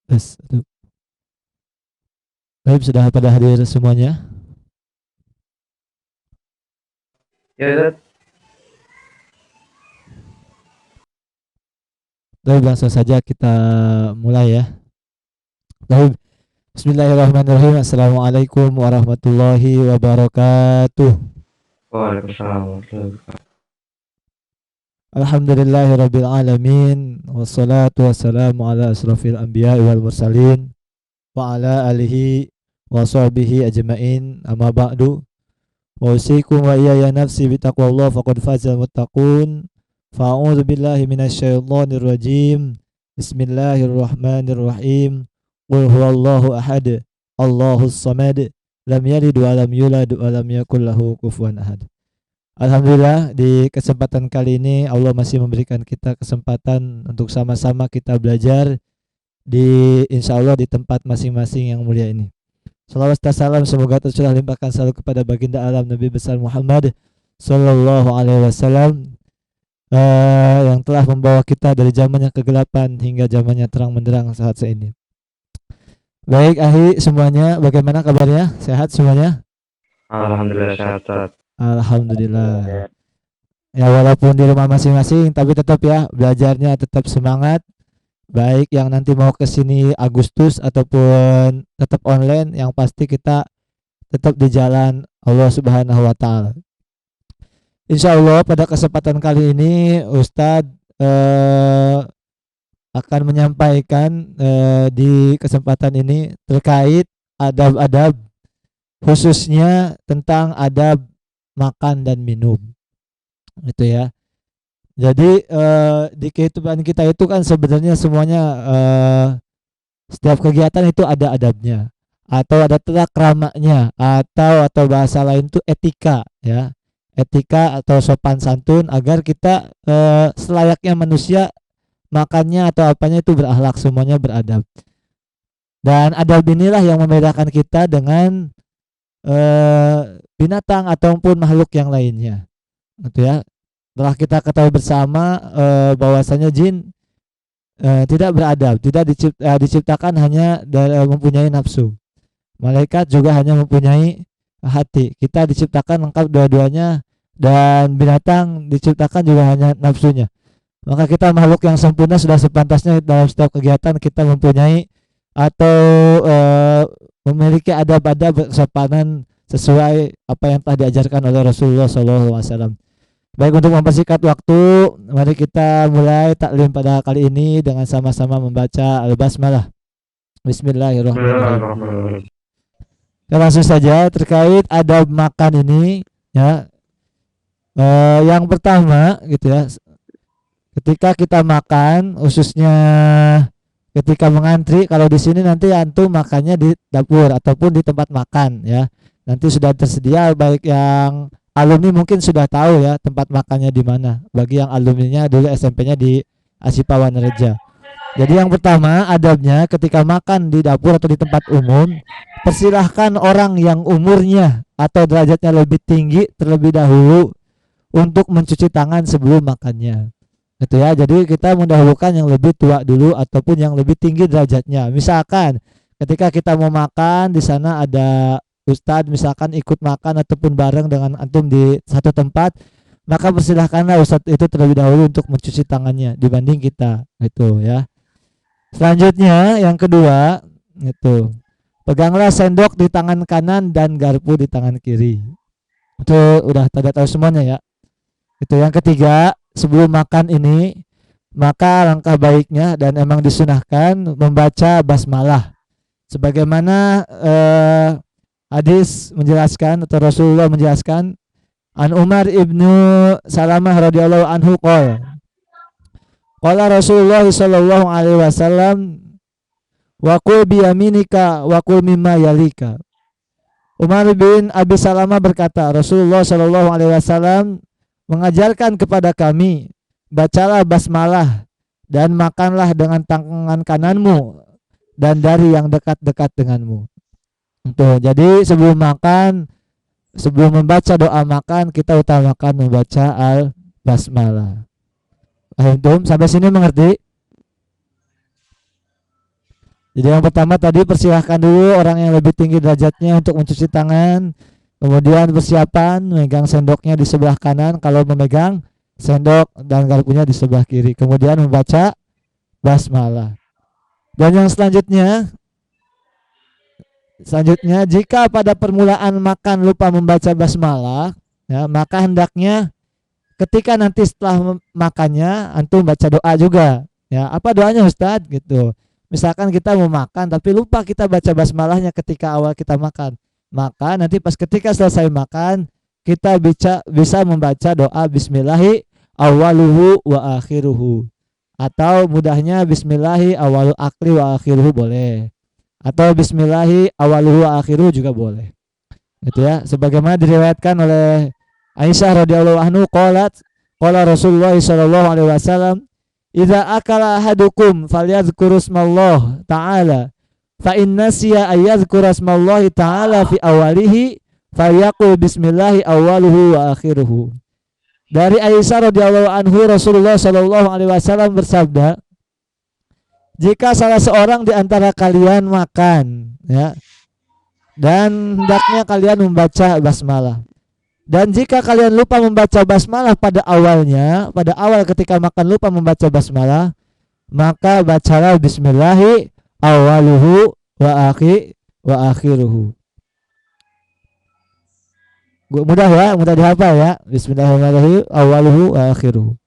Tes, aduh. Baik, sudah pada hadir semuanya. Ya, Ustaz. Baik, langsung saja kita mulai ya. Baik, Bismillahirrahmanirrahim. Assalamualaikum warahmatullahi wabarakatuh. Waalaikumsalam warahmatullahi wabarakatuh. Alhamdulillahirabbil alamin. Wassalatu wassalamu ala asrofil anbiya'i wal mursalin wa ala alihi wa sahbihi ajmain. Amma ba'du. Wa usikum wa iyaya nafsi bitaqwallah faqad fazal muttaqun. Fa'udzu billahi minasyaitonir rajim. Bismillahirrahmanirrahim. Qul huwallahu ahad. Allahus samad. Lam yalid wa lam yulad wa lam yakul lahu kufuwan ahad. Alhamdulillah di kesempatan kali ini Allah masih memberikan kita kesempatan untuk sama-sama kita belajar di insya Allah di tempat masing-masing yang mulia ini. Salawat dan salam semoga tercurah limpahkan selalu kepada baginda alam Nabi besar Muhammad Sallallahu Alaihi Wasallam yang telah membawa kita dari zamannya kegelapan hingga zamannya terang menderang saat ini. Baik, Ahi semuanya, bagaimana kabarnya? Sehat semuanya? Alhamdulillah sehat, Ustaz. Alhamdulillah. Ya walaupun di rumah masing-masing, tapi tetap ya belajarnya tetap semangat. Baik yang nanti mau ke sini Agustus ataupun tetap online, yang pasti kita tetap di jalan Allah Subhanahu wa taala. Insya Allah pada kesempatan kali ini Ustadz akan menyampaikan di kesempatan ini terkait adab-adab, khususnya tentang adab makan dan minum. Itu ya. Jadi di kehidupan kita itu kan sebenarnya semuanya setiap kegiatan itu ada adabnya atau ada tata kramanya atau bahasa lain itu etika ya. Etika atau sopan santun agar kita selayaknya manusia makannya atau apanya itu berakhlak, semuanya beradab. Dan adab inilah yang membedakan kita dengan binatang ataupun makhluk yang lainnya. Gitu ya. Setelah kita ketahui bersama bahwasanya jin tidak beradab, tidak diciptakan hanya mempunyai nafsu. Malaikat juga hanya mempunyai hati. Kita diciptakan lengkap dua-duanya dan binatang diciptakan juga hanya nafsunya. Maka kita makhluk yang sempurna sudah sepantasnya dalam setiap kegiatan kita mempunyai atau memiliki adab-adab kesopanan sesuai apa yang telah diajarkan oleh Rasulullah SAW. Baik, untuk mempersingkat waktu, mari kita mulai taklim pada kali ini dengan sama-sama membaca Al-Basmalah. Bismillahirrahmanirrahim. Ya, langsung saja terkait adab makan ini ya. Yang pertama gitu ya, ketika kita makan, khususnya ketika mengantri, kalau di sini nanti antum makannya di dapur ataupun di tempat makan ya. Nanti sudah tersedia, baik yang alumni mungkin sudah tahu ya tempat makannya di mana. Bagi yang alumninya dulu SMP-nya di Asipawan Reja. Jadi yang pertama adabnya ketika makan di dapur atau di tempat umum, persilahkan orang yang umurnya atau derajatnya lebih tinggi terlebih dahulu untuk mencuci tangan sebelum makannya. Gitu ya. Jadi kita mendahulukan yang lebih tua dulu ataupun yang lebih tinggi derajatnya. Misalkan ketika kita mau makan di sana ada ustadz misalkan ikut makan ataupun bareng dengan antum di satu tempat, maka persilahkanlah ustadz itu terlebih dahulu untuk mencuci tangannya dibanding kita, gitu ya. Selanjutnya yang kedua, itu peganglah sendok di tangan kanan dan garpu di tangan kiri. Itu udah pada tahu semuanya ya. Itu yang ketiga, sebelum makan ini maka langkah baiknya dan emang disunahkan membaca basmalah sebagaimana hadis menjelaskan atau Rasulullah menjelaskan, an Umar ibnu Salamah radhiyallahu anhu qala Rasulullah sallallahu alaihi wasallam wa qul bi yaminika wa qul mimma yalika. Umar bin Abi Salamah berkata, Rasulullah sallallahu alaihi wasallam mengajarkan kepada kami, bacalah basmalah dan makanlah dengan tangan kananmu dan dari yang dekat-dekat denganmu. Tuh, jadi sebelum makan, sebelum membaca doa makan, kita utamakan membaca al-basmalah. Antum sampai sini mengerti? Jadi yang pertama tadi persilahkan dulu orang yang lebih tinggi derajatnya untuk mencuci tangan. Kemudian persiapan memegang sendoknya di sebelah kanan kalau memegang sendok dan garpunya di sebelah kiri. Kemudian membaca basmalah. Dan yang selanjutnya jika pada permulaan makan lupa membaca basmalah, ya, maka hendaknya ketika nanti setelah makannya antum baca doa juga. Ya, apa doanya Ustadz gitu. Misalkan kita mau makan tapi lupa kita baca basmalahnya ketika awal kita makan. Maka nanti pas ketika selesai makan kita bisa membaca doa bismillahi awaluhu wa akhiruhu. Atau mudahnya bismillahi awalu akli wa akhiruhu boleh. Atau bismillahi awaluhu wa akhiruhu juga boleh. Gitu ya. Sebagaimana diriwayatkan oleh Aisyah radhiyallahu anhu qalat qala Rasulullah sallallahu alaihi wasallam idza akala ahadukum falyadhkur ismallah ta'ala fa in nasiya ayyadhkur ismallah ta'ala fi awalihi falyaqul bismillahi awaluhu wa akhiruhu. Dari Aisyah radhiyallahu anhu Rasulullah sallallahu alaihi wasallam bersabda, jika salah seorang di antara kalian makan, ya, dan hendaknya kalian membaca basmalah. Dan jika kalian lupa membaca basmalah pada awalnya, pada awal ketika makan lupa membaca basmalah, maka bacalah bismillahi awaluhu wa akhiruhu. Mudah ya, mudah dihafal ya. Bismillahirrahmanirrahim awaluhu wa akhiruhu.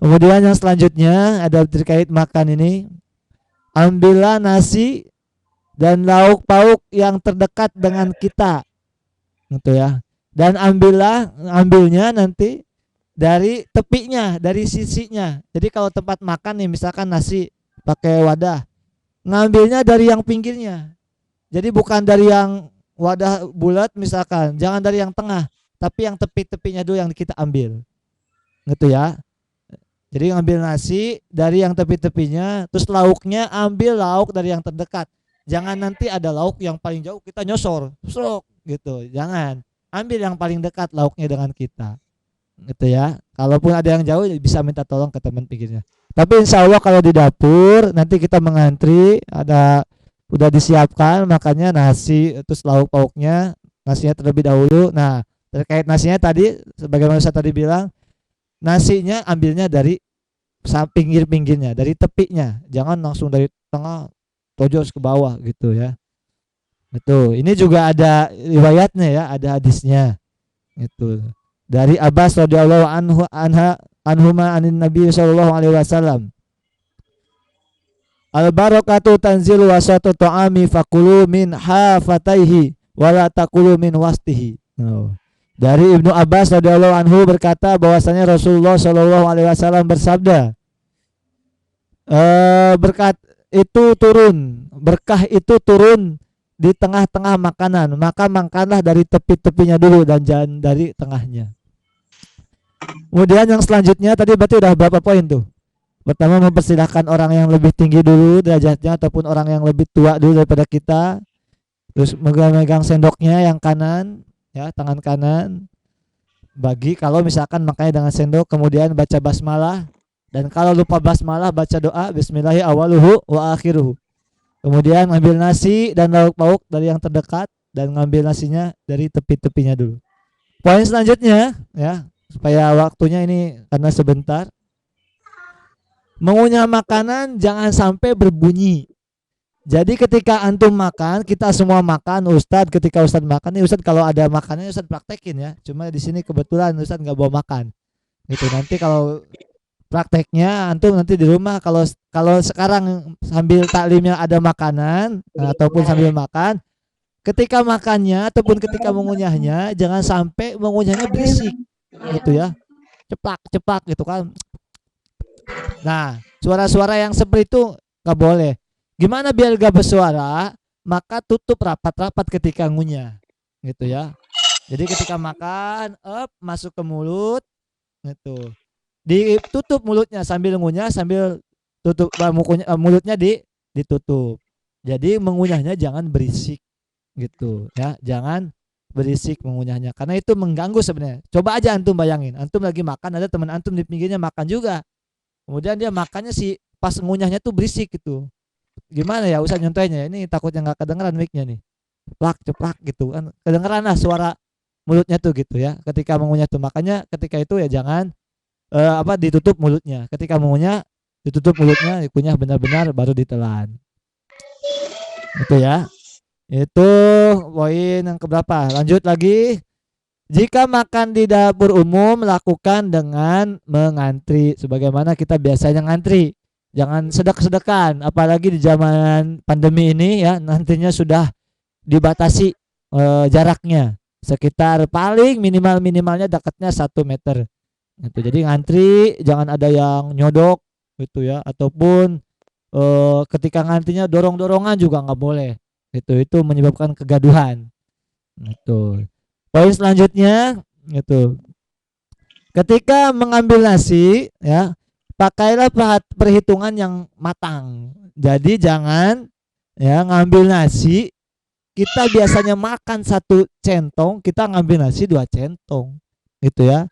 Kemudian yang selanjutnya ada terkait makan ini. Ambillah nasi dan lauk pauk yang terdekat dengan kita. Gitu ya. Dan ambilnya nanti dari tepinya, dari sisinya. Jadi kalau tempat makan nih misalkan nasi pakai wadah, ngambilnya dari yang pinggirnya. Jadi bukan dari yang wadah bulat misalkan, jangan dari yang tengah, tapi yang tepi-tepinya dulu yang kita ambil. Gitu ya. Jadi ngambil nasi dari yang tepi-tepinya, terus lauknya ambil lauk dari yang terdekat. Jangan nanti ada lauk yang paling jauh kita nyosor, gitu. Jangan. Ambil yang paling dekat lauknya dengan kita, gitu ya. Kalaupun ada yang jauh bisa minta tolong ke teman pinggirnya. Tapi insya Allah kalau di dapur nanti kita mengantri, ada udah disiapkan makanya nasi terus lauk pauknya, nasinya terlebih dahulu. Nah terkait nasinya tadi, sebagaimana saya tadi bilang, nasinya ambilnya dari pinggir-pinggirnya, dari tepinya, jangan langsung dari tengah tojos ke bawah gitu ya. Itu, ini juga ada riwayatnya ya, ada hadisnya. Itu dari Abbas radhiyallahu anhuma anin Nabi sallallahu alaihi wasallam. Al barakatu tanzilu wasatu ta'ami fakulu min hafataihi wala taqulu min wastihi. Dari Ibnu Abbas radhiyallahu anhu berkata bahwasanya Rasulullah sallallahu alaihi wasallam bersabda, berkat itu turun, berkah itu turun di tengah-tengah makanan, maka makanlah dari tepi-tepinya dulu dan jangan dari tengahnya. Kemudian yang selanjutnya tadi berarti udah berapa poin tuh? Pertama, mempersilahkan orang yang lebih tinggi dulu derajatnya ataupun orang yang lebih tua dulu daripada kita. Terus megang sendoknya yang kanan, ya, tangan kanan. Bagi kalau misalkan makanya dengan sendok, kemudian baca basmalah, dan kalau lupa basmalah baca doa bismillahi awaluhu wa akhiruhu. Kemudian ngambil nasi dan lauk pauk dari yang terdekat dan ngambil nasinya dari tepi-tepinya dulu. Poin selanjutnya ya, supaya waktunya ini karena sebentar. Mengunyah makanan jangan sampai berbunyi. Jadi ketika antum makan, kita semua makan, Ustadz ketika Ustadz makan nih, Ustadz kalau ada makannya Ustadz praktekin ya. Cuma di sini kebetulan Ustadz nggak bawa makan. Gitu, nanti kalau prakteknya antum nanti di rumah, kalau sekarang sambil taklimnya ada makanan ataupun sambil makan, ketika makannya ataupun ketika mengunyahnya jangan sampai mengunyahnya berisik gitu ya, ceplak gitu kan. Nah suara-suara yang seperti itu nggak boleh. Gimana biar gak bersuara? Maka tutup rapat-rapat ketika ngunyah gitu ya. Jadi ketika makan masuk ke mulut gitu, ditutup mulutnya sambil ngunyah, sambil tutup mulutnya ditutup. Jadi mengunyahnya jangan berisik gitu ya, jangan berisik mengunyahnya karena itu mengganggu sebenarnya. Coba aja antum bayangin, antum lagi makan, ada teman antum di pinggirnya makan juga, kemudian dia makannya pas ngunyahnya tuh berisik gitu, gimana ya Ustaz nyontohnya? Ini takutnya nggak kedengeran mic-nya nih. Plak ceplak gitu kan. Kedengeran lah suara mulutnya tuh gitu ya. Ketika mengunyah tuh makanya ketika itu ya jangan ditutup mulutnya. Ketika mengunyah ditutup mulutnya, dikunyah benar-benar baru ditelan. Itu ya. Itu poin yang keberapa? Lanjut lagi. Jika makan di dapur umum, lakukan dengan mengantri sebagaimana kita biasanya ngantri. Jangan sedek-sedekan, apalagi di zaman pandemi ini ya, nantinya sudah dibatasi jaraknya. Sekitar paling minimalnya dekatnya 1 meter. Gitu. Jadi ngantri jangan ada yang nyodok gitu ya, ataupun ketika ngantrinya dorong-dorongan juga nggak boleh. Itu menyebabkan kegaduhan. Gitu. Poin selanjutnya gitu. Ketika mengambil nasi ya, pakailah perhitungan yang matang. Jadi jangan ya ngambil nasi, kita biasanya makan 1 centong, kita ngambil nasi 2 centong. Gitu ya.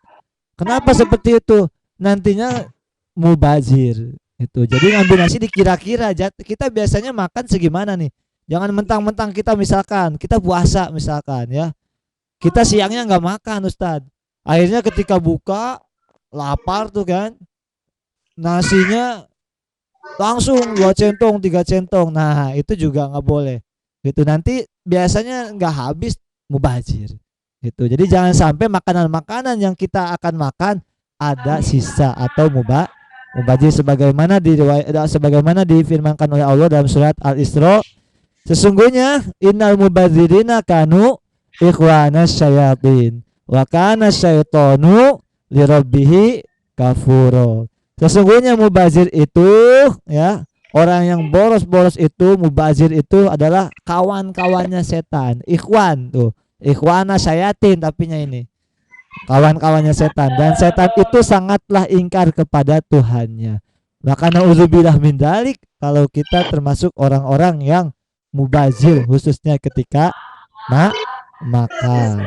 Kenapa seperti itu? Nantinya mubazir itu. Jadi ngambil nasi dikira-kira, kita biasanya makan segimana nih? Jangan mentang-mentang kita misalkan kita puasa misalkan ya. Kita siangnya nggak makan Ustadz. Akhirnya ketika buka lapar tuh kan, nasinya langsung 2 centong 3 centong. Nah itu juga nggak boleh. Gitu nanti biasanya nggak habis mubazir. Gitu. Jadi jangan sampai makanan-makanan yang kita akan makan ada sisa atau mubazir sebagaimana difirmankan oleh Allah dalam surat Al-Isra. Sesungguhnya innal mubazirina kanu ikhwanas syayatin wa kana syaitanu lirabbihi kafuro. Sesungguhnya mubazir itu ya, orang yang boros-boros itu, mubazir itu adalah kawan-kawannya setan. Ikhwan tuh, ikhwana syayatin tapinya ini. Kawan-kawannya setan, dan setan itu sangatlah ingkar kepada Tuhannya. Maka na'udzubillah min dzalik, kalau kita termasuk orang-orang yang mubazir khususnya ketika makan.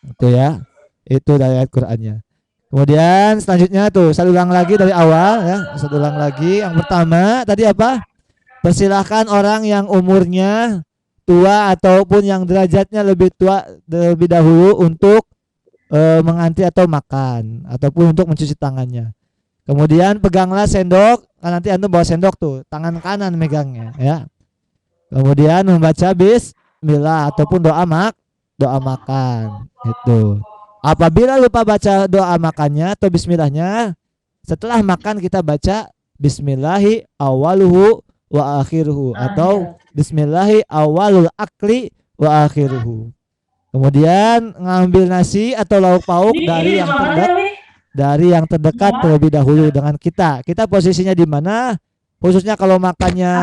Itu ya. Itu dari ayat Qur'annya. Kemudian selanjutnya tuh saya ulang lagi dari awal ya. Saya ulang lagi. Yang pertama tadi apa? Persilahkan orang yang umurnya tua ataupun yang derajatnya lebih tua lebih dahulu untuk mengantri atau makan ataupun untuk mencuci tangannya. Kemudian peganglah sendok, kan nanti antum bawa sendok tuh, tangan kanan megangnya ya. Kemudian membaca bismillah ataupun doa makan itu. Apabila lupa baca doa makannya atau bismillahnya, setelah makan kita baca bismillahi awaluhu wa akhiruhu atau bismillahi awalul akli wa akhiruhu. Kemudian ngambil nasi atau lauk pauk dari yang terdekat terlebih dahulu dengan kita. Kita posisinya di mana? Khususnya kalau makannya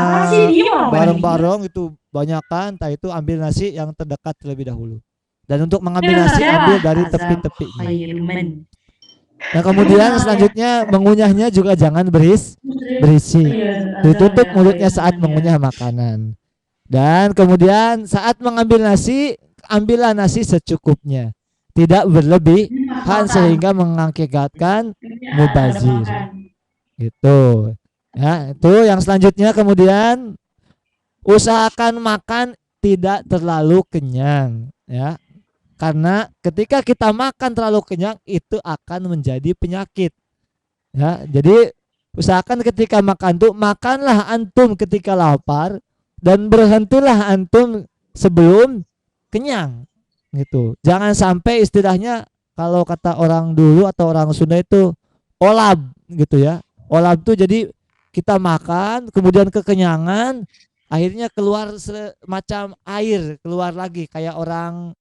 bareng-bareng itu banyakan, entah itu ambil nasi yang terdekat terlebih dahulu. Dan untuk mengambil nasi ambil dari tepi-tepinya. Nah kemudian selanjutnya mengunyahnya juga jangan berisik. Ditutup mulutnya saat mengunyah makanan. Dan kemudian saat mengambil nasi, ambillah nasi secukupnya, tidak berlebihan sehingga mengakibatkan mubazir. Gitu. Ya, itu yang selanjutnya. Kemudian usahakan makan tidak terlalu kenyang ya. Karena ketika kita makan terlalu kenyang itu akan menjadi penyakit. Ya, jadi usahakan ketika makan tuh makanlah antum ketika lapar dan berhentilah antum sebelum kenyang gitu. Jangan sampai istilahnya kalau kata orang dulu atau orang Sunda itu olab gitu ya. Olab tuh jadi kita makan kemudian kekenyangan akhirnya keluar semacam air keluar lagi kayak orang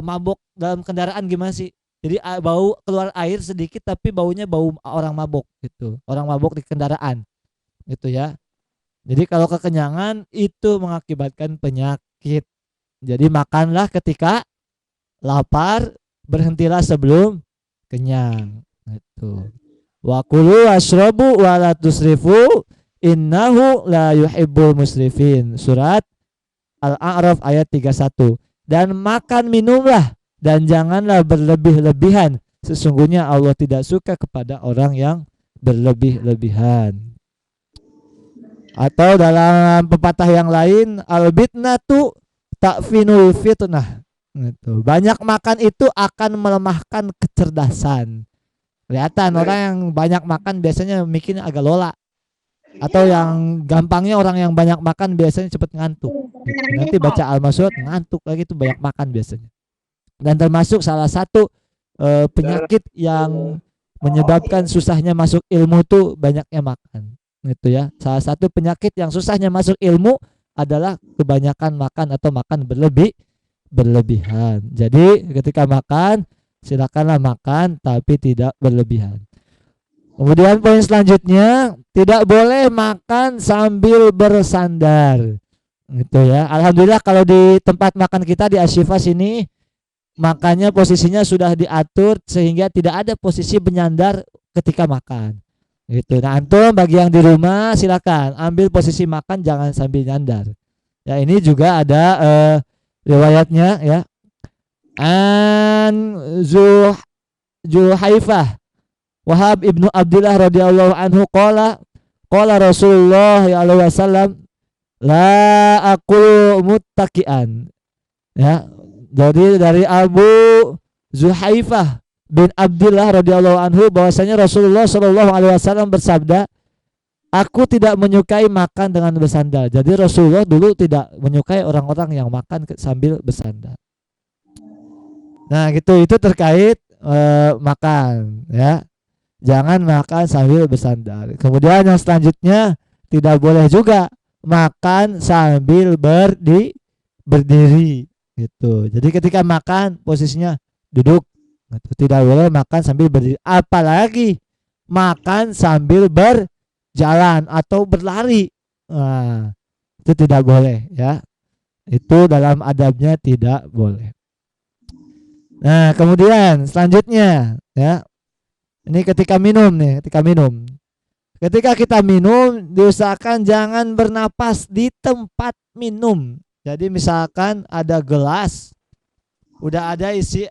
mabok dalam kendaraan gimana sih? Jadi bau keluar air sedikit tapi baunya bau orang mabok gitu. Orang mabok di kendaraan. Gitu ya. Jadi kalau kekenyangan itu mengakibatkan penyakit. Jadi makanlah ketika lapar, berhentilah sebelum kenyang. Gitu. Wa kulu washrabu wa la tusrifu innahu la yuhibbul musrifin. Surat Al-A'raf ayat 31. Dan makan minumlah dan janganlah berlebih-lebihan. Sesungguhnya Allah tidak suka kepada orang yang berlebih-lebihan. Atau dalam pepatah yang lain, al-bitnatu takfinul fitnah. Gitu. Banyak makan itu akan melemahkan kecerdasan. Kelihatan orang yang banyak makan biasanya mikirnya agak lola. Atau yang gampangnya orang yang banyak makan biasanya cepat ngantuk. Gitu. Nanti baca Al-Masud ngantuk lagi tuh banyak makan biasanya. Dan termasuk salah satu penyakit yang menyebabkan susahnya masuk ilmu tuh banyaknya makan. Gitu ya. Salah satu penyakit yang susahnya masuk ilmu adalah kebanyakan makan atau makan berlebihan. Jadi ketika makan silakanlah makan tapi tidak berlebihan. Kemudian poin selanjutnya, tidak boleh makan sambil bersandar. Gitu ya. Alhamdulillah kalau di tempat makan kita di Asyifa sini makannya posisinya sudah diatur sehingga tidak ada posisi benyandar ketika makan. Gitu. Nah, antum bagi yang di rumah silakan ambil posisi makan jangan sambil nyandar. Ya, ini juga ada riwayatnya ya. An Juhaifah Wahab ibnu Abdullah radhiyallahu anhu qala Rasulullah sallallahu alaihi wasallam la aqulu muttaqian. Ya. Jadi dari Abu Zuhaifah bin Abdullah radhiyallahu anhu bahwasanya Rasulullah sallallahu alaihi wasallam bersabda, aku tidak menyukai makan dengan bersandar. Jadi Rasulullah dulu tidak menyukai orang-orang yang makan sambil bersandar. Nah, gitu itu terkait makan ya. Jangan makan sambil bersandar. Kemudian yang selanjutnya tidak boleh juga makan sambil berdiri gitu. Jadi ketika makan posisinya duduk. Gitu. Tidak boleh makan sambil berdiri. Apalagi makan sambil berjalan atau berlari. Nah, itu tidak boleh ya. Itu dalam adabnya tidak boleh. Nah, kemudian selanjutnya ya. Ini ketika minum nih, ketika minum. Ketika kita minum, diusahakan jangan bernapas di tempat minum. Jadi misalkan ada gelas, udah ada isi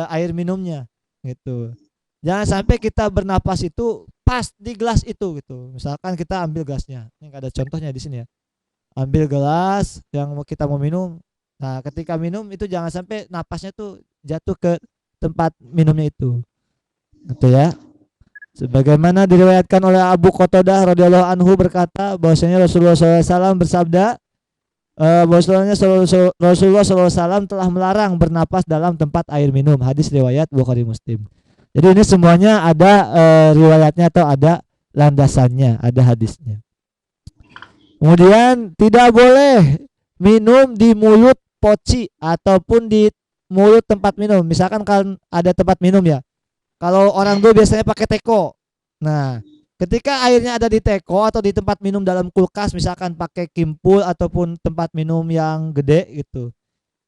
air minumnya, gitu. Jangan sampai kita bernapas itu pas di gelas itu, gitu. Misalkan kita ambil gelasnya, ini ada contohnya di sini ya. Ambil gelas yang kita mau minum. Nah, ketika minum itu jangan sampai napasnya tuh jatuh ke tempat minumnya itu. Gitu ya. Sebagaimana diriwayatkan oleh Abu Qatadah radhiyallahu anhu berkata bahwasanya Rasulullah SAW bersabda bahwasanya Rasulullah SAW telah melarang bernapas dalam tempat air minum. Hadis riwayat Bukhari Muslim. Jadi ini semuanya ada riwayatnya atau ada landasannya, ada hadisnya. Kemudian tidak boleh minum di mulut poci ataupun di mulut tempat minum. Misalkan kan ada tempat minum ya. Kalau orang dulu biasanya pakai teko. Nah, ketika airnya ada di teko atau di tempat minum dalam kulkas, misalkan pakai kimpul ataupun tempat minum yang gede gitu.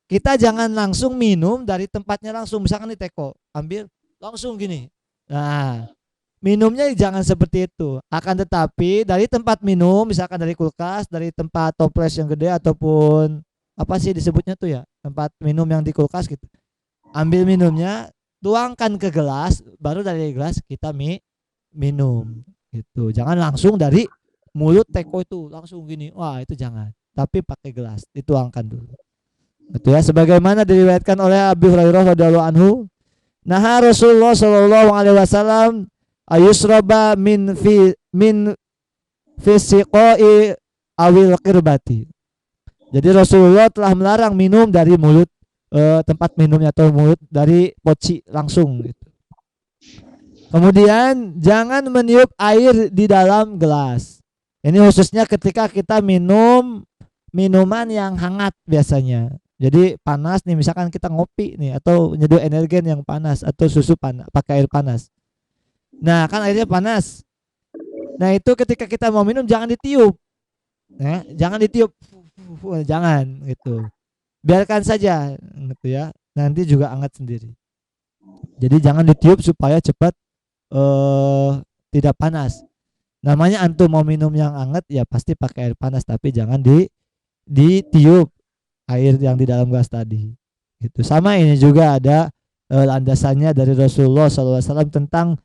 Kita jangan langsung minum dari tempatnya langsung, misalkan di teko, ambil langsung gini. Nah, minumnya jangan seperti itu. Akan tetapi dari tempat minum, misalkan dari kulkas, dari tempat toples yang gede ataupun apa sih disebutnya tuh ya, tempat minum yang di kulkas gitu. Ambil minumnya, tuangkan ke gelas, baru dari gelas kita minum gitu. Jangan langsung dari mulut teko itu langsung gini. Wah, itu jangan. Tapi pakai gelas, dituangkan dulu. Gitu ya, sebagaimana diriwayatkan oleh Abu Hurairah radhiyallahu anhu, nah Rasulullah sallallahu alaihi wasallam ayusraba min siqai awil qirbati. Jadi Rasulullah telah melarang minum dari mulut tempat minumnya atau mulut dari poci langsung gitu. Kemudian jangan meniup air di dalam gelas. Ini khususnya ketika kita minum minuman yang hangat biasanya. Jadi panas nih, misalkan kita ngopi nih atau nyeduh energen yang panas atau susu panas pakai air panas. Nah, kan airnya panas. Nah, itu ketika kita mau minum jangan ditiup. Nah, jangan ditiup. Jangan gitu. Biarkan saja gitu ya. Nanti juga hangat sendiri. Jadi jangan ditiup supaya cepat tidak panas. Namanya antum mau minum yang hangat ya pasti pakai air panas, tapi jangan ditiup air yang di dalam gelas tadi. Gitu. Sama ini juga ada landasannya dari Rasulullah SAW tentang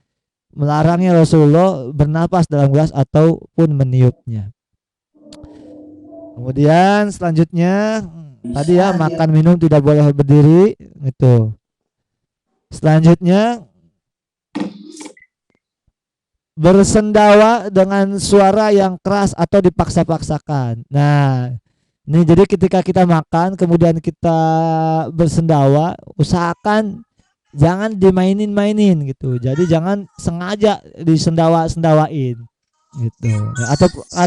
melarangnya Rasulullah bernapas dalam gelas ataupun meniupnya. Kemudian selanjutnya tadi ya makan minum tidak boleh berdiri gitu. Selanjutnya bersendawa dengan suara yang keras atau dipaksa-paksakan. Nah, ini jadi ketika kita makan kemudian kita bersendawa, usahakan jangan dimainin-mainin gitu. Jadi jangan sengaja disendawa-sendawain gitu. Ya,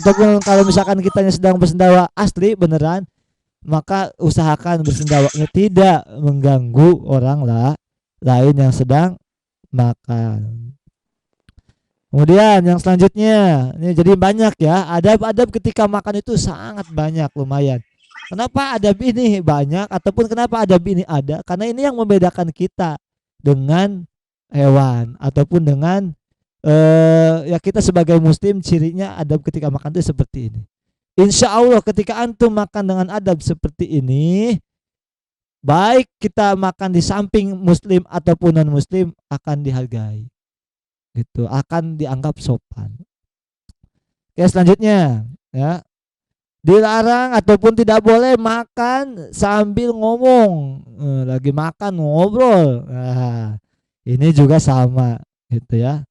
ataupun kalau misalkan kitanya sedang bersendawa asli beneran, maka usahakan bersendawanya tidak mengganggu orang lain yang sedang makan. Kemudian yang selanjutnya, ini jadi banyak ya, adab-adab ketika makan itu sangat banyak lumayan. Kenapa adab ini banyak ataupun kenapa adab ini ada? Karena ini yang membedakan kita dengan hewan ataupun dengan ya kita sebagai muslim cirinya adab ketika makan itu seperti ini. Insya Allah ketika antum makan dengan adab seperti ini, baik kita makan di samping muslim ataupun non muslim akan dihargai. Gitu, akan dianggap sopan. Oke, selanjutnya ya, dilarang ataupun tidak boleh makan sambil ngomong. Lagi makan ngobrol. Nah, ini juga sama gitu ya.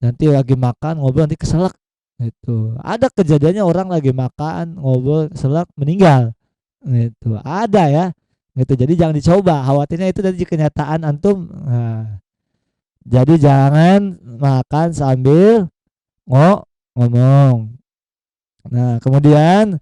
Nanti lagi makan ngobrol nanti keselak gitu. Ada kejadiannya orang lagi makan ngobrol keselak meninggal. Gitu. Ada ya. Gitu. Jadi jangan dicoba. Khawatirnya itu dari kenyataan antum. Nah, jadi jangan makan sambil ngomong. Nah, kemudian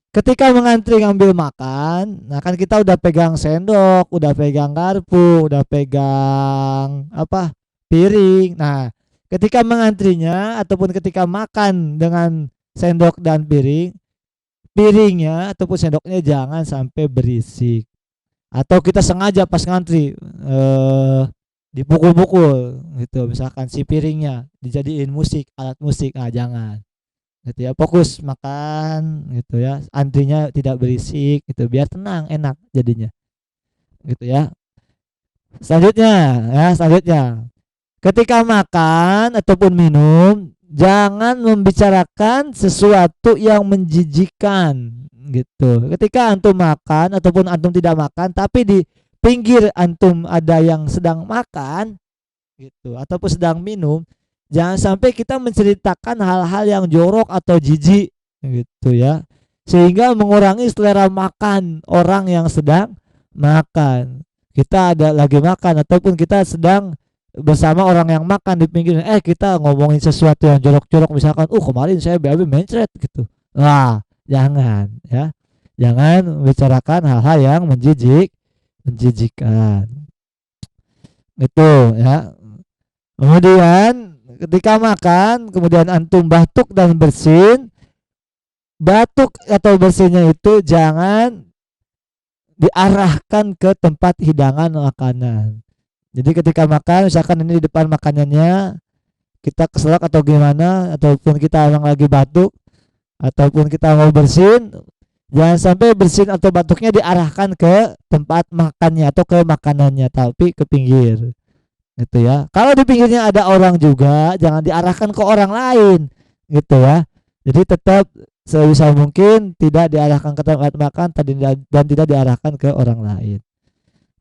ketika mengantri ngambil makan, nah kan kita udah pegang sendok, udah pegang garpu, udah pegang apa? Piring. Nah, ketika mengantrinya ataupun ketika makan dengan sendok dan piring, piringnya ataupun sendoknya jangan sampai berisik. Atau kita sengaja pas ngantri dipukul-pukul gitu, misalkan si piringnya dijadiin musik, alat musik, jangan gitu ya, fokus makan gitu ya, antrinya tidak berisik gitu biar tenang enak jadinya gitu ya. Selanjutnya ketika makan ataupun minum jangan membicarakan sesuatu yang menjijikan gitu. Ketika antum makan ataupun antum tidak makan tapi di pinggir antum ada yang sedang makan gitu ataupun sedang minum, jangan sampai kita menceritakan hal-hal yang jorok atau jijik gitu ya, sehingga mengurangi selera makan orang yang sedang makan. Kita ada lagi makan ataupun kita sedang bersama orang yang makan di pinggir, kita ngomongin sesuatu yang jorok-jorok, misalkan kemarin saya BAB mencret gitu. Wah, jangan ya. Jangan membicarakan hal-hal yang menjijikkan. Itu ya. Kemudian ketika makan, kemudian antum batuk dan bersin, batuk atau bersinnya itu jangan diarahkan ke tempat hidangan makanan. Jadi ketika makan, misalkan ini di depan makanannya, kita keselak atau gimana, ataupun kita orang lagi batuk, ataupun kita mau bersin, jangan sampai bersin atau batuknya diarahkan ke tempat makannya atau ke makanannya, tapi ke pinggir. Gitu ya. Kalau di pinggirnya ada orang juga, jangan diarahkan ke orang lain, gitu ya. Jadi tetap sebisa mungkin tidak diarahkan ke tempat makan dan tidak diarahkan ke orang lain.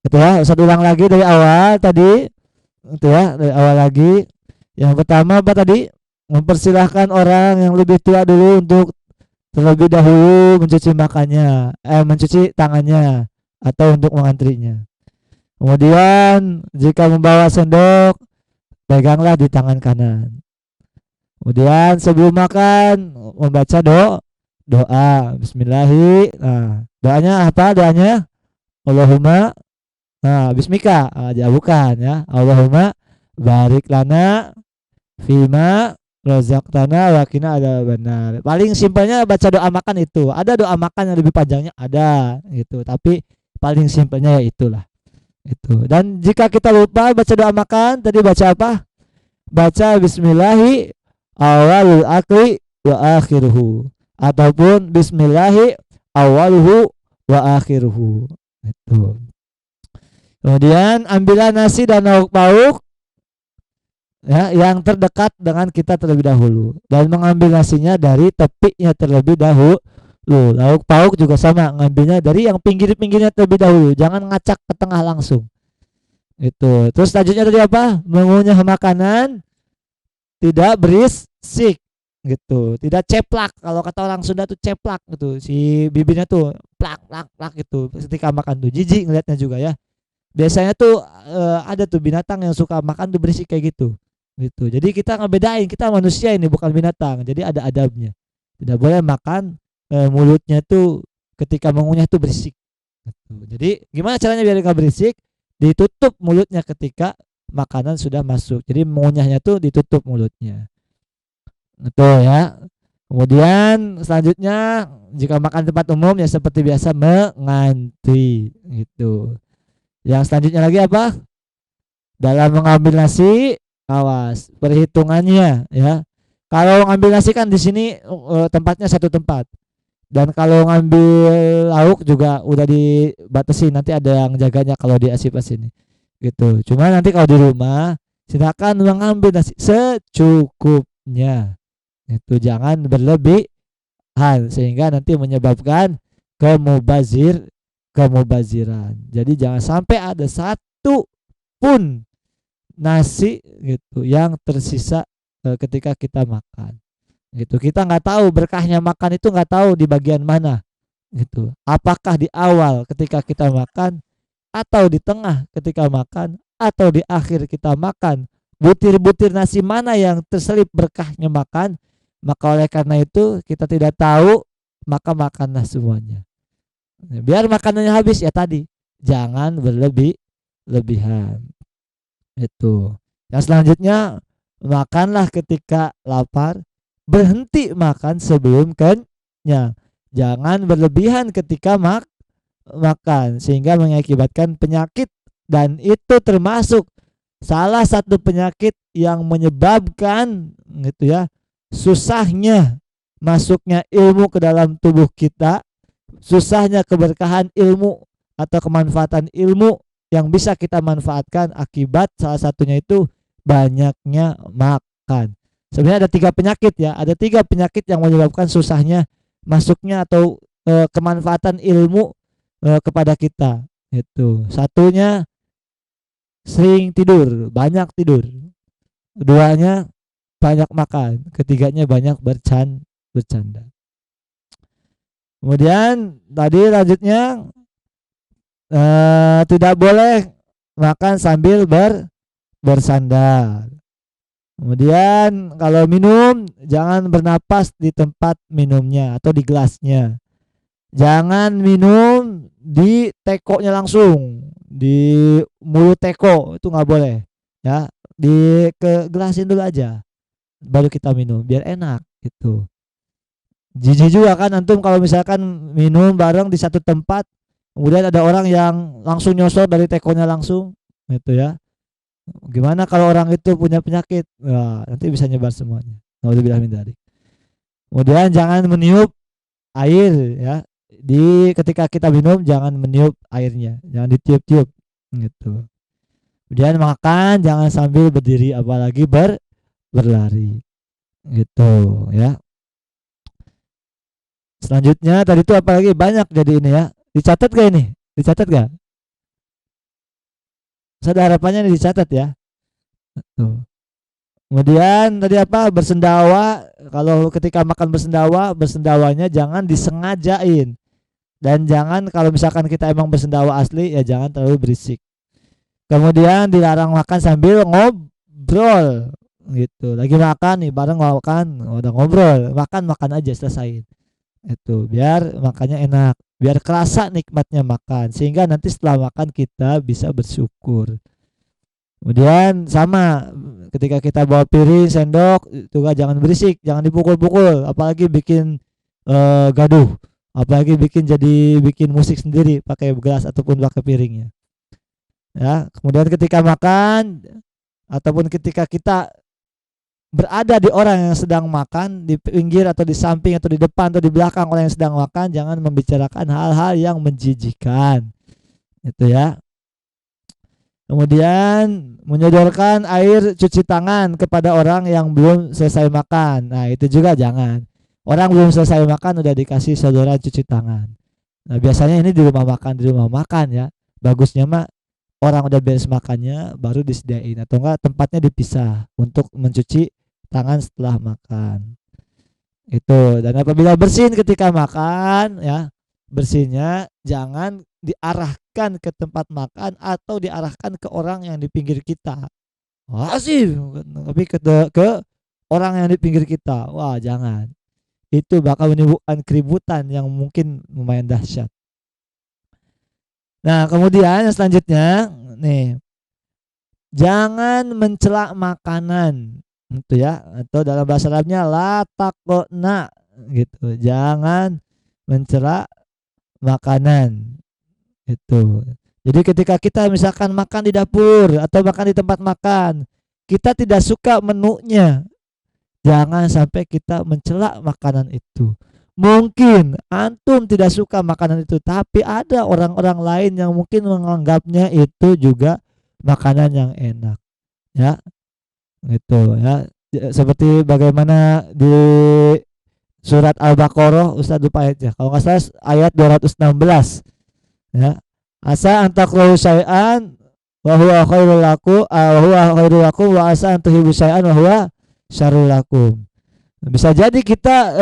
Gitu ya. Usah ulang lagi dari awal tadi. Gitu ya, dari awal lagi. Yang pertama apa tadi? Mempersilahkan orang yang lebih tua dulu untuk terlebih dahulu mencuci mencuci tangannya atau untuk mengantrinya. Kemudian jika membawa sendok, peganglah di tangan kanan. Kemudian sebelum makan membaca doa Bismillahi. Nah, doanya apa? Doanya Allahumma. Nah, Bismika. Bukan ya. Allahumma barik lana fima razaqtana wa qina adzabannar. Paling simpelnya baca doa makan itu. Ada doa makan yang lebih panjangnya ada gitu, tapi paling simpelnya ya itulah. Itu. Dan jika kita lupa baca doa makan, tadi baca apa? Baca Bismillahi awalul akli wa akhiruhu, ataupun Bismillahi awaluhu wa akhiruhu. Itu. Kemudian ambillah nasi dan lauk pauk ya yang terdekat dengan kita terlebih dahulu, dan mengambil nasinya dari tepinya terlebih Loh, lauk pauk juga sama, ngambilnya dari yang pinggir-pinggirnya terlebih dahulu, jangan ngacak ke tengah langsung. Itu. Terus selanjutnya tadi apa? Mengunyah makanan tidak berisik gitu, tidak ceplak. Kalau kata orang Sunda tuh ceplak gitu, si bibirnya tuh plak plak plak gitu ketika makan tuh, jijik ngeliatnya juga ya. Biasanya tuh ada tuh binatang yang suka makan tuh berisik kayak gitu gitu. Jadi kita ngebedain, kita manusia ini bukan binatang, jadi ada adabnya. Tidak boleh makan mulutnya tuh ketika mengunyah tuh berisik gitu. Jadi gimana caranya biar nggak berisik? Ditutup mulutnya ketika makanan sudah masuk, jadi mengunyahnya tuh ditutup mulutnya itu ya. Kemudian selanjutnya jika makan di tempat umum ya seperti biasa mengantri gitu. Yang selanjutnya lagi apa? Dalam mengambil nasi, awas perhitungannya ya. Kalau ngambil nasi kan di sini tempatnya satu tempat. Dan kalau ngambil lauk juga udah dibatasi, nanti ada yang jaganya kalau di Asipas ini. Gitu. Cuma nanti kalau di rumah silakan mengambil nasi secukupnya. Itu jangan berlebihan sehingga nanti menyebabkan kemubaziran. Jadi jangan sampai ada satu pun nasi gitu yang tersisa ketika kita makan gitu. Kita nggak tahu berkahnya makan itu, nggak tahu di bagian mana gitu, apakah di awal ketika kita makan, atau di tengah ketika makan, atau di akhir kita makan. Butir-butir nasi mana yang terselip berkahnya makan, maka oleh karena itu kita tidak tahu, maka makanlah semuanya biar makanannya habis. Ya tadi jangan berlebihan itu. Yang selanjutnya, makanlah ketika lapar, berhenti makan sebelum kenyang. Jangan berlebihan ketika makan sehingga mengakibatkan penyakit, dan itu termasuk salah satu penyakit yang menyebabkan gitu ya, susahnya masuknya ilmu ke dalam tubuh kita, susahnya keberkahan ilmu atau kemanfaatan ilmu yang bisa kita manfaatkan, akibat salah satunya itu banyaknya makan. Sebenarnya ada 3 penyakit ya, ada 3 penyakit yang menyebabkan susahnya masuknya atau kemanfaatan ilmu kepada kita. Itu satunya sering tidur, banyak tidur. Keduanya banyak makan. Ketiganya banyak bercanda. Kemudian tadi lanjutnya tidak boleh makan sambil bersandar. Kemudian kalau minum jangan bernapas di tempat minumnya atau di gelasnya. Jangan minum di tekonya langsung, di mulut teko itu nggak boleh ya. Di ke gelasin dulu aja baru kita minum biar enak gitu. Jijik juga kan antum kalau misalkan minum bareng di satu tempat, kemudian ada orang yang langsung nyosor dari tekonya langsung gitu ya. Gimana kalau orang itu punya penyakit? Wah, nanti bisa nyebar semuanya. Nauzubillah min dzalik. Kemudian jangan meniup air ya. Di ketika kita minum jangan meniup airnya, jangan ditiup-tiup gitu. Kemudian makan jangan sambil berdiri apalagi berlari. Gitu ya. Selanjutnya tadi itu apalagi banyak jadi ini ya. Dicatat gak ini? Dicatat gak? Saya harapannya ini dicatat ya. Tuh. Kemudian tadi apa? Bersendawa. Kalau ketika makan bersendawanya jangan disengajain. Dan jangan kalau misalkan kita emang bersendawa asli ya jangan terlalu berisik. Kemudian dilarang makan sambil ngobrol gitu. Lagi makan nih bareng makan, udah ngobrol, makan aja selesain. Itu biar makannya enak, biar kerasa nikmatnya makan sehingga nanti setelah makan kita bisa bersyukur. Kemudian sama ketika kita bawa piring, sendok juga jangan berisik, jangan dipukul-pukul, apalagi bikin gaduh, apalagi bikin musik sendiri pakai gelas ataupun pakai piringnya. Ya, kemudian ketika makan ataupun ketika kita berada di orang yang sedang makan, di pinggir atau di samping atau di depan atau di belakang orang yang sedang makan, jangan membicarakan hal-hal yang menjijikan. Itu ya. Kemudian menyodorkan air cuci tangan kepada orang yang belum selesai makan. Nah, itu juga jangan. Orang belum selesai makan udah dikasih sodoran cuci tangan. Nah, biasanya ini di rumah makan ya. Bagusnya mah orang udah beres makannya baru disediain atau enggak tempatnya dipisah untuk mencuci tangan setelah makan. Itu. Dan apabila bersin ketika makan ya, bersihnya jangan diarahkan ke tempat makan atau diarahkan ke orang yang di pinggir kita. Wah sih, tapi ke orang yang di pinggir kita. Wah, jangan. Itu bakal menimbulkan keributan yang mungkin lumayan dahsyat. Nah, kemudian yang selanjutnya nih, jangan mencela makanan gitu ya, atau dalam bahasa Arabnya la taqna gitu. Jangan mencela makanan itu. Jadi ketika kita misalkan makan di dapur atau makan di tempat makan, kita tidak suka menunya, jangan sampai kita mencela makanan itu. Mungkin antum tidak suka makanan itu, tapi ada orang-orang lain yang mungkin menganggapnya itu juga makanan yang enak. Ya, gitu ya. Seperti bagaimana di surat Al-Baqarah, Ustaz lupa ayatnya. Kalau nggak salah ayat 216. Ya. Asa antakrahu syai'an wa huwa khairul lakum wa huwa khairul lakum wa asa antuhibu syai'an wa huwa syarrul lakum. Bisa jadi kita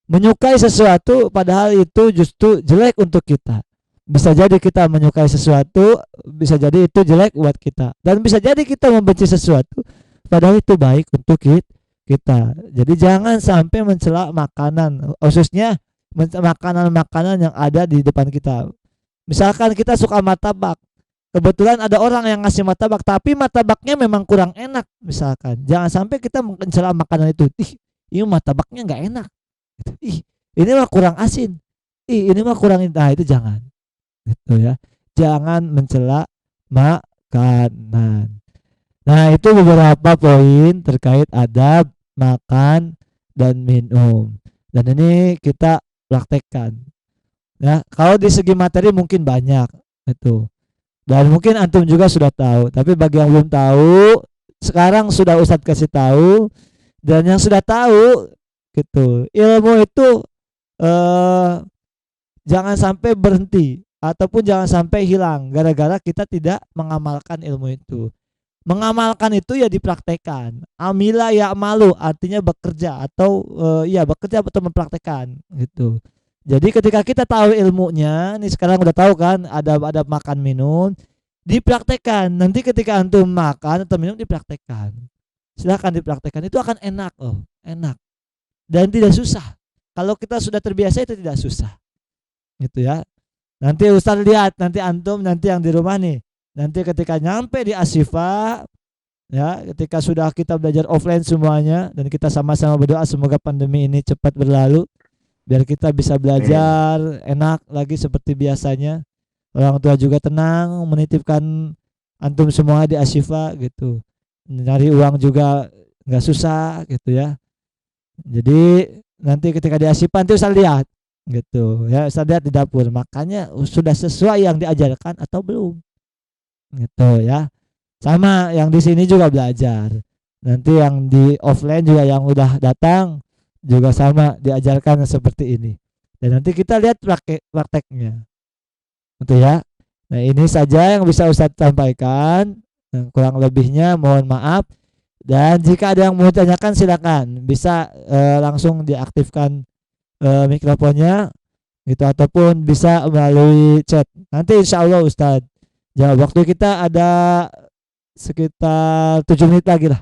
menyukai sesuatu padahal itu justru jelek untuk kita. Bisa jadi kita menyukai sesuatu, bisa jadi itu jelek buat kita. Dan bisa jadi kita membenci sesuatu padahal itu baik untuk kita. Jadi jangan sampai mencela makanan, khususnya makanan-makanan yang ada di depan kita. Misalkan kita suka martabak, kebetulan ada orang yang ngasih martabak, tapi martabaknya memang kurang enak. Misalkan, jangan sampai kita mencela makanan itu. Ih, ini martabaknya nggak enak. Ih, ini mah kurang asin. Ih, ini mah kurang. Nah, itu jangan. Gitu ya. Jangan mencela makanan. Nah, itu beberapa poin terkait adab makan dan minum. Dan ini kita praktekkan. Ya, kalau di segi materi mungkin banyak itu. Dan mungkin antum juga sudah tahu, tapi bagi yang belum tahu, sekarang sudah Ustadz kasih tahu. Dan yang sudah tahu gitu, ilmu itu jangan sampai berhenti ataupun jangan sampai hilang gara-gara kita tidak mengamalkan ilmu itu. Mengamalkan itu ya dipraktekkan. Amila ya malu artinya bekerja atau ya bekerja atau mempraktekkan gitu. Jadi ketika kita tahu ilmunya, nih sekarang udah tahu kan ada makan minum, dipraktekkan. Nanti ketika antum makan atau minum dipraktekkan. Silahkan dipraktekkan, itu akan enak loh, enak. Dan tidak susah. Kalau kita sudah terbiasa itu tidak susah. Gitu ya. Nanti Ustaz lihat, nanti antum, nanti yang di rumah nih. Nanti ketika nyampe di Asyifa, ya, ketika sudah kita belajar offline semuanya dan kita sama-sama berdoa semoga pandemi ini cepat berlalu. Biar kita bisa belajar enak lagi seperti biasanya. Orang tua juga tenang menitipkan antum semua di Asyifa gitu. Nyari uang juga nggak susah gitu ya. Jadi nanti ketika di Asyifa nanti Ustaz lihat gitu ya, Ustaz lihat di dapur makanya sudah sesuai yang diajarkan atau belum gitu ya. Sama yang di sini juga belajar. Nanti yang di offline juga yang udah datang juga sama diajarkan seperti ini. Dan nanti kita lihat prakteknya. Gitu ya. Nah, ini saja yang bisa Ustadz sampaikan. Kurang lebihnya mohon maaf. Dan jika ada yang mau tanyakan silakan bisa langsung diaktifkan mikrofonnya gitu ataupun bisa melalui chat. Nanti insya Allah Ustadz jawab. Waktu kita ada sekitar 7 menit lagi lah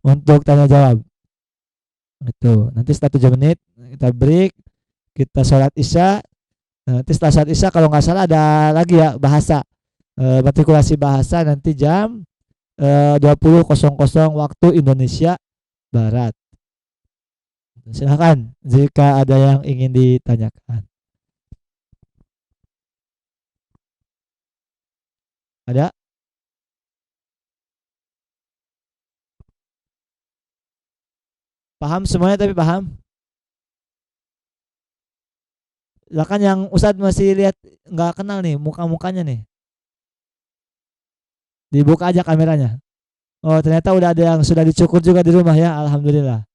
untuk tanya jawab. Gitu. Nanti setelah 7 menit kita break, kita sholat isya. Nanti setelah sholat isya kalau nggak salah ada lagi ya bahasa, matrikulasi bahasa nanti jam 20.00 waktu Indonesia Barat. Silakan jika ada yang ingin ditanyakan. Ada? Paham semuanya tapi paham? Lah kan yang Ustadz masih lihat nggak kenal nih muka-mukanya nih. Dibuka aja kameranya. Oh ternyata udah ada yang sudah dicukur juga di rumah ya, alhamdulillah.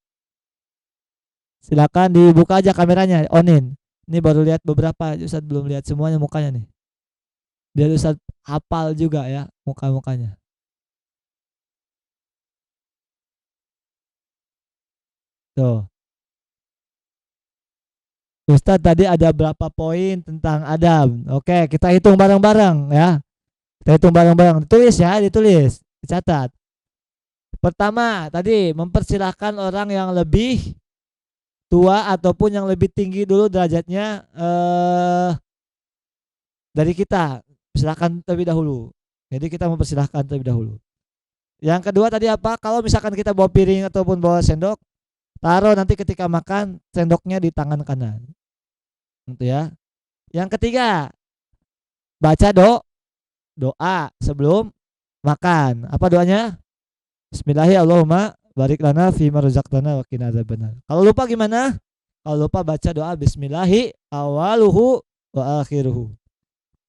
Silakan dibuka aja kameranya, onin. Ini baru lihat beberapa, Ustaz belum lihat semuanya mukanya nih. Biar Ustaz hafal juga ya muka-mukanya. Tuh. Ustaz tadi ada berapa poin tentang adab. Oke, kita hitung bareng-bareng ya. Kita hitung bareng-bareng. Ditulis ya, ditulis. Dicatat. Pertama, tadi mempersilahkan orang yang lebih tua ataupun yang lebih tinggi dulu derajatnya dari kita. Silakan terlebih dahulu. Jadi kita mempersilahkan terlebih dahulu. Yang kedua tadi apa? Kalau misalkan kita bawa piring ataupun bawa sendok, taruh nanti ketika makan sendoknya di tangan kanan. Gitu ya. Yang ketiga, baca doa sebelum makan. Apa doanya? Bismillahirrahmanirrahim. Barik lana fima razaqtana wa qina adzabannar. Kalau lupa gimana? Kalau lupa baca doa bismillahi awaluhu wa akhiruhu.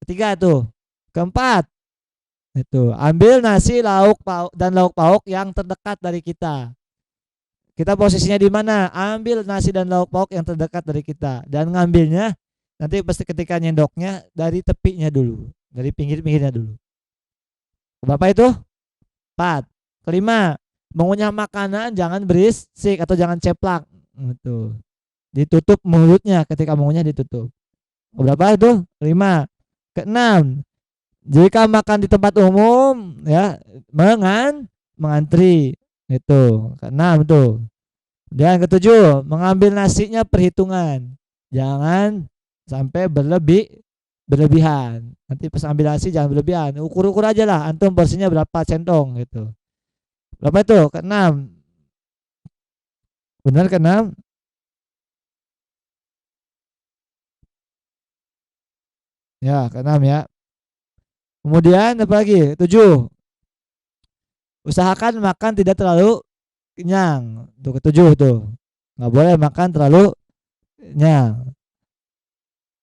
Ketiga tuh. Keempat, itu ambil nasi lauk pauk dan lauk pauk yang terdekat dari kita. Kita posisinya di mana? Ambil nasi dan lauk pauk yang terdekat dari kita dan ngambilnya nanti pasti ketika nyendoknya dari tepinya dulu, dari pinggir-pinggirnya dulu. Berapa itu? 4. Kelima, mengunyah makanan jangan berisik atau jangan ceplak. Gitu. Ditutup mulutnya ketika mengunyah, ditutup. Berapa itu? 5. Keenam, jika makan di tempat umum ya mengantri itu. Keenam tuh. Dan ketujuh, mengambil nasinya perhitungan. Jangan sampai berlebihan. Nanti pas ambil nasi jangan berlebihan. Ukur-ukur aja lah antum porsinya berapa centong gitu. Berapa itu? Keenam. Benar keenam? Ya, keenam ya. Kemudian apa lagi? 7. Usahakan makan tidak terlalu kenyang. Tuh ketujuh tuh. Nggak boleh makan terlalu kenyang.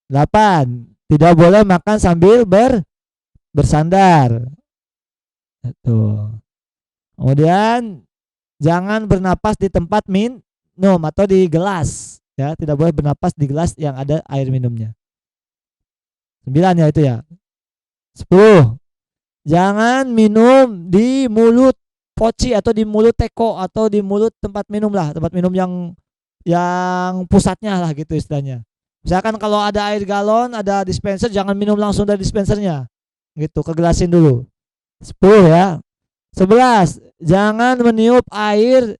8. Tidak boleh makan sambil bersandar. Itu. Kemudian jangan bernapas di tempat minum atau di gelas. Ya, tidak boleh bernapas di gelas yang ada air minumnya. 9 ya itu ya. 10. Jangan minum di mulut poci atau di mulut teko atau di mulut tempat minum lah, tempat minum yang pusatnya lah gitu istilahnya. Misalkan kalau ada air galon, ada dispenser, jangan minum langsung dari dispensernya. Gitu, kegelasin dulu. 10 ya. 11. Jangan meniup air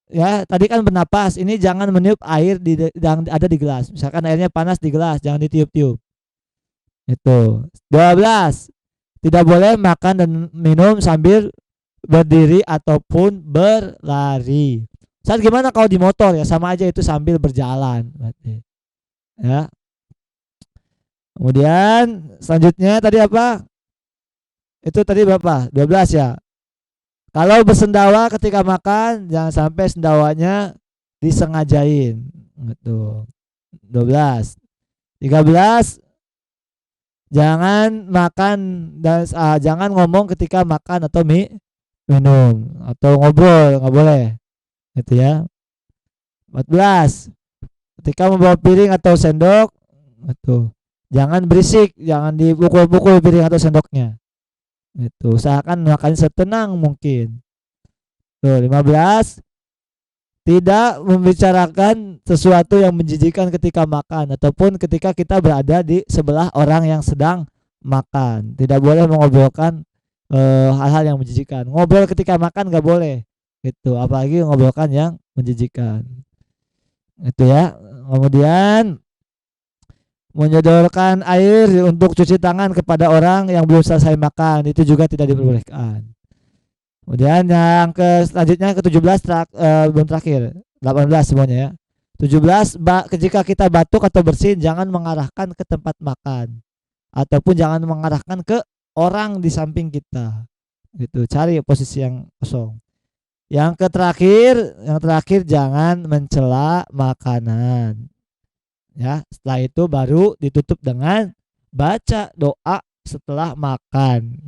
ya, tadi kan bernapas, ini jangan meniup air yang ada di gelas. Misalkan airnya panas di gelas, jangan ditiup-tiup. Itu. 12. Tidak boleh makan dan minum sambil berdiri ataupun berlari. Saat gimana kalau di motor ya, sama aja itu sambil berjalan. Ya. Kemudian selanjutnya tadi apa? Itu tadi berapa? 12 ya. Kalau bersendawa ketika makan jangan sampai sendawanya disengajain. Gitu. 12. 13. Jangan makan dan jangan ngomong ketika makan atau minum atau ngobrol, nggak boleh. Gitu ya. 14. Ketika membawa piring atau sendok, itu jangan berisik, jangan dipukul-pukul piring atau sendoknya. Itu usahakan makan setenang mungkin. Tuh, 15. Tidak membicarakan sesuatu yang menjijikkan ketika makan ataupun ketika kita berada di sebelah orang yang sedang makan. Tidak boleh mengobrolkan hal-hal yang menjijikkan. Ngobrol ketika makan nggak boleh. Gitu, apalagi ngobrolkan yang menjijikkan. Itu ya. Kemudian menyodorkan air untuk cuci tangan kepada orang yang belum selesai makan, itu juga tidak diperbolehkan. Kemudian yang selanjutnya ke-17 belum terakhir, 18 semuanya ya. 17, jika kita batuk atau bersin jangan mengarahkan ke tempat makan ataupun jangan mengarahkan ke orang di samping kita. Gitu, cari posisi yang kosong. Yang terakhir jangan mencela makanan. Ya, setelah itu baru ditutup dengan baca doa setelah makan.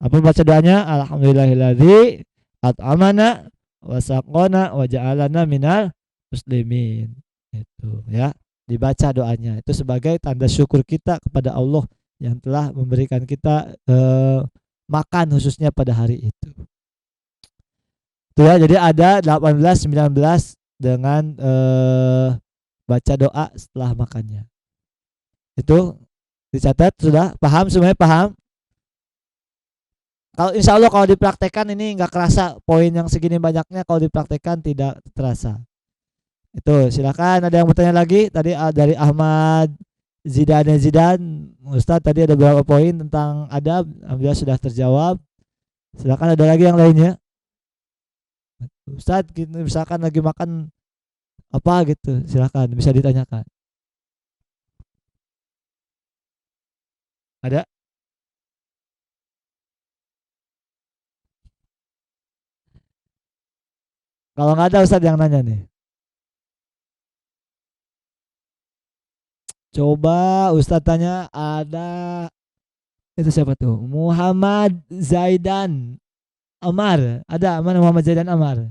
Apa baca doanya? Alhamdulillahilladzi at'amana wa saqana wa ja'alana minal muslimin. Itu ya, dibaca doanya. Itu sebagai tanda syukur kita kepada Allah yang telah memberikan kita makan khususnya pada hari itu. Itu ya, jadi ada 18 19 dengan baca doa setelah makannya. Itu dicatat, sudah paham semuanya, paham? Kalau insya Allah kalau dipraktekkan ini nggak kerasa poin yang segini banyaknya, kalau dipraktekkan tidak terasa. Itu silakan, ada yang bertanya lagi? Tadi dari Ahmad Zidan, Ustadz tadi ada beberapa poin tentang adab, alhamdulillah sudah terjawab. Silakan, ada lagi yang lainnya? Ustadz gitu, misalkan lagi makan apa gitu, silakan bisa ditanyakan. Ada? Kalau nggak ada Ustadz yang nanya nih. Coba Ustadz tanya, ada itu siapa tuh? Muhammad Zaidan Amar. Ada mana Muhammad Zaidan Amar?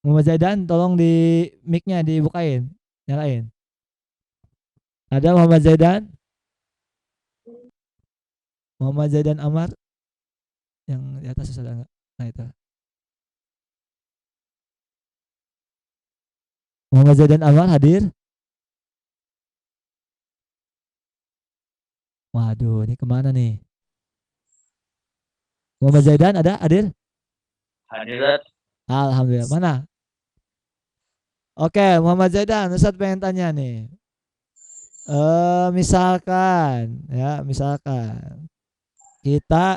Muhammad Zaidan, tolong di mic-nya dibukain, nyalain. Ada Muhammad Zaidan? Muhammad Zaidan Amar yang di atas ada nggak? Nah itu. Muhammad Zaidan Amar hadir? Waduh, ini kemana nih? Muhammad Zaidan ada hadir? Hadirat. Alhamdulillah. Mana? Oke, Muhammad Zaidan, Ustadz pengen tanya nih. Misalkan kita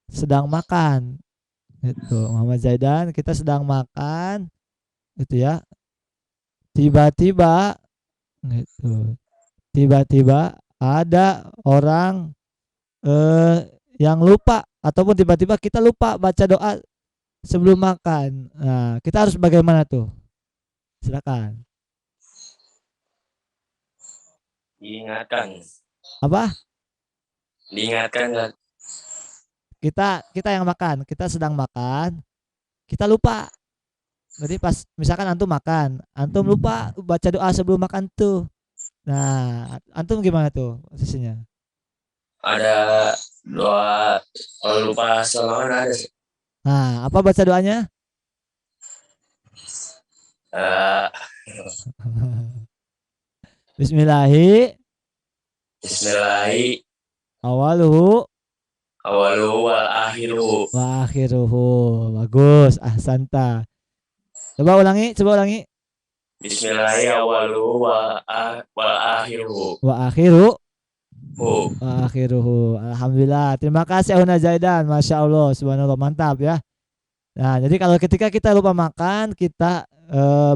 sedang makan, itu Muhammad Zaidan, kita sedang makan, gitu ya. Tiba-tiba, gitu. Tiba-tiba ada orang yang lupa, ataupun tiba-tiba kita lupa baca doa sebelum makan. Nah, kita harus bagaimana tuh? Silakan. Diingatkan. Apa? Diingatkan. Kita yang makan, kita sedang makan, kita lupa. Jadi pas misalkan antum makan, antum lupa baca doa sebelum makan tuh. Nah, antum gimana tuh posisinya? Ada doa kalau lupa selama ada. Nah, apa baca doanya? Bismillahi Bismillahi awaluhu awaluhu wal akhiruhu. wa akhiruhu. Bagus, ahsanta. Coba ulangi. Bismillahi awaluhu wal akhiruhu. Wa akhiruhu. Alhamdulillah. Terima kasih Ahuna Zaidan. Masya Allah, subhanallah, mantap ya. Nah, jadi kalau ketika kita lupa makan, kita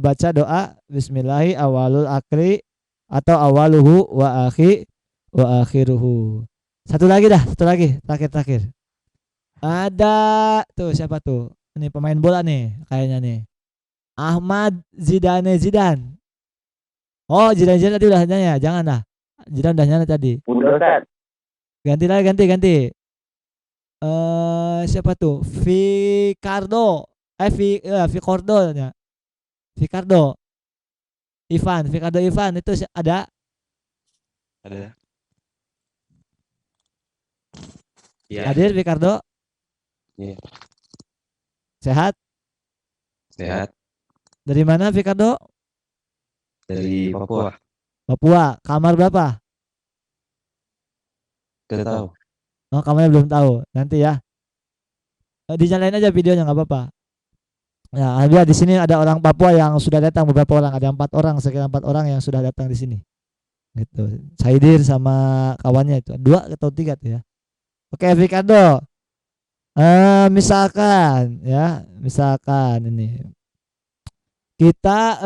baca doa Bismillahi awalul akri atau awaluhu wa akhiruhu. Satu lagi, terakhir. Ada tuh, siapa tuh? Ini pemain bola nih, kayaknya nih. Ahmad Zidan. Oh, Zidan tadi udah nanya, jangan dah. Zidan udah nanya tadi. Udah, Ustaz. Ganti. Siapa tuh? Ficardo. Ficardo ya. Ficardo. Ficardo Ivan itu ada? Ada. Ya. Hadir Ficardo? Iya. Sehat? Sehat. Dari mana Ficardo? Dari Papua. Papua. Kamar berapa? Tidak tahu. Oh, kamarnya belum tahu. Nanti ya. Dinyalain aja videonya, nggak apa-apa. Ya, ada di sini ada orang Papua yang sudah datang, beberapa orang, ada 4 orang, sekitar 4 orang yang sudah datang di sini. Gitu. Saidir sama kawannya itu, 2 atau 3 tuh ya. Oke, Ricardo. Misalkan ini kita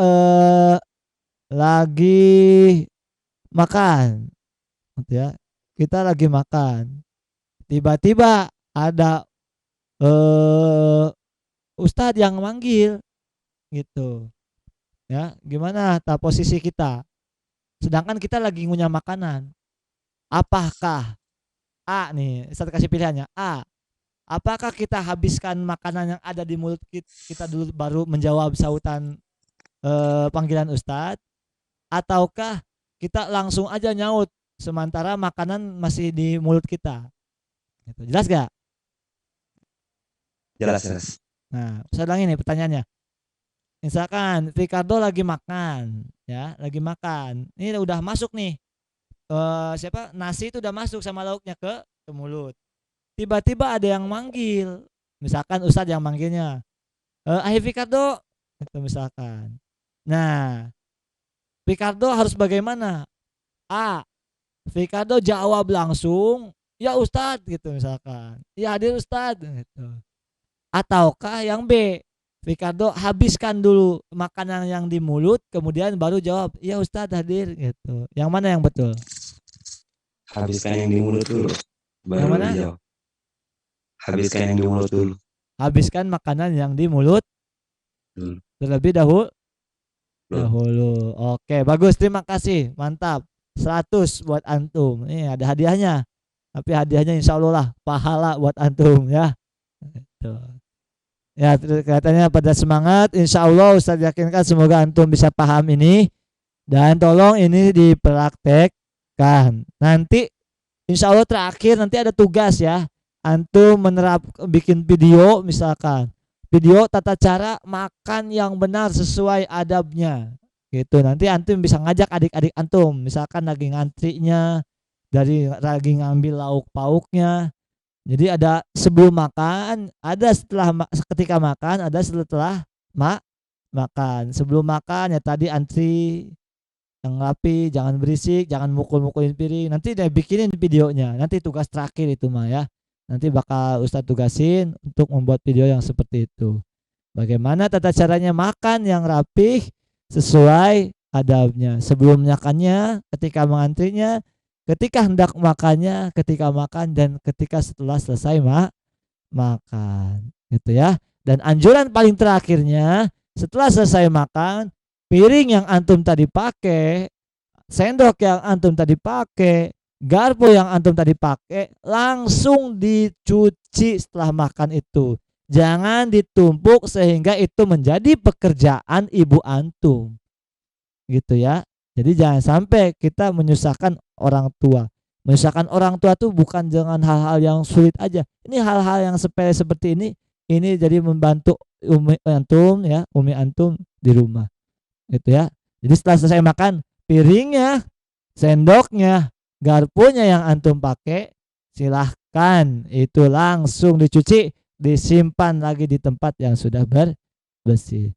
lagi makan, gitu ya. Kita lagi makan. Tiba-tiba ada Ustadz yang manggil gitu ya, gimana posisi kita sedangkan kita lagi ngunyah makanan? Apakah A nih, Ustadz kasih pilihannya, A Apakah kita habiskan makanan yang ada di mulut kita dulu baru menjawab sautan panggilan Ustadz, ataukah kita langsung aja nyaut sementara makanan masih di mulut kita? Gitu. Jelas gak? Jelas, jelas. Nah, saya ulangi nih pertanyaannya. Misalkan Ricardo lagi makan, ya, lagi makan. Ini udah masuk nih. Nasi itu udah masuk sama lauknya ke mulut. Tiba-tiba ada yang manggil. Misalkan Ustadz yang manggilnya. Ayo Ricardo, itu misalkan. Nah, Ricardo harus bagaimana? A. Ricardo jawab langsung, ya Ustadz gitu misalkan. Ya hadir Ustadz gitu. Ataukah yang B, Ricardo habiskan dulu makanan yang di mulut, kemudian baru jawab, ya Ustadz hadir gitu. Yang mana yang betul? Habiskan yang di mulut dulu, baru Yang mana? dijawab. Habiskan yang di mulut dulu. Habiskan makanan yang di mulut terlebih dahulu. Oke, bagus, terima kasih, mantap. 100 buat antum. Ini ada hadiahnya. Tapi hadiahnya insya Allah lah pahala buat antum ya. Gitu. Ya, kelihatannya pada semangat. Insya Allah Ustadz yakinkan semoga antum bisa paham ini. Dan tolong ini dipraktekkan. Nanti insya Allah terakhir nanti ada tugas ya. Antum bikin video misalkan. Video tata cara makan yang benar sesuai adabnya. Gitu. Nanti antum bisa ngajak adik-adik antum. Misalkan lagi ngantrinya, lagi ngambil lauk pauknya. Jadi ada sebelum makan, ada ketika makan, ada setelah makan. Sebelum makan ya tadi antri yang rapi, jangan berisik, jangan mukul-mukulin piring. Nanti dia bikinin videonya. Nanti tugas terakhir itu mah ya. Nanti bakal Ustadz tugasin untuk membuat video yang seperti itu. Bagaimana tata caranya makan yang rapih sesuai adabnya. Sebelum makannya, ketika mengantrinya, ketika hendak makannya, ketika makan, dan ketika setelah selesai makan, gitu ya. Dan anjuran paling terakhirnya, setelah selesai makan, piring yang antum tadi pakai, sendok yang antum tadi pakai, garpu yang antum tadi pakai, langsung dicuci setelah makan itu. Jangan ditumpuk sehingga itu menjadi pekerjaan ibu antum, gitu ya. Jadi jangan sampai kita menyusahkan orang tua. Menyusahkan orang tua tuh bukan dengan hal-hal yang sulit aja. Ini hal-hal yang sepele seperti ini jadi membantu umi antum di rumah. Gitu ya. Jadi setelah selesai makan, piringnya, sendoknya, garpunya yang antum pakai, silahkan itu langsung dicuci, disimpan lagi di tempat yang sudah bersih.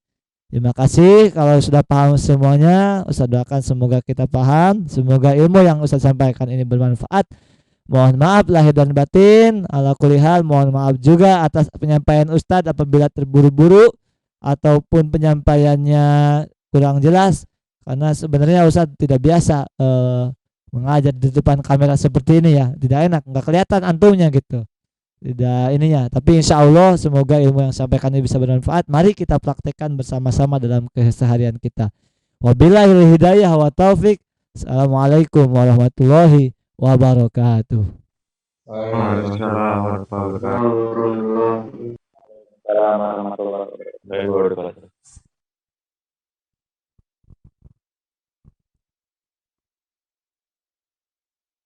Terima kasih kalau sudah paham semuanya. Ustaz doakan semoga kita paham. Semoga ilmu yang Ustaz sampaikan ini bermanfaat. Mohon maaf lahir dan batin. Ala kulli hal mohon maaf juga atas penyampaian Ustaz apabila terburu-buru ataupun penyampaiannya kurang jelas. Karena sebenarnya Ustaz tidak biasa mengajar di depan kamera seperti ini ya. Tidak enak, nggak kelihatan antumnya gitu. Tidak ininya, tapi insya Allah semoga ilmu yang sampaikan ini bisa bermanfaat. Mari kita praktekkan bersama-sama dalam keseharian kita. Wabillahi hidayah wa taufik. Assalamualaikum warahmatullahi wabarakatuh. Waalaikumsalam warahmatullahi wabarakatuh.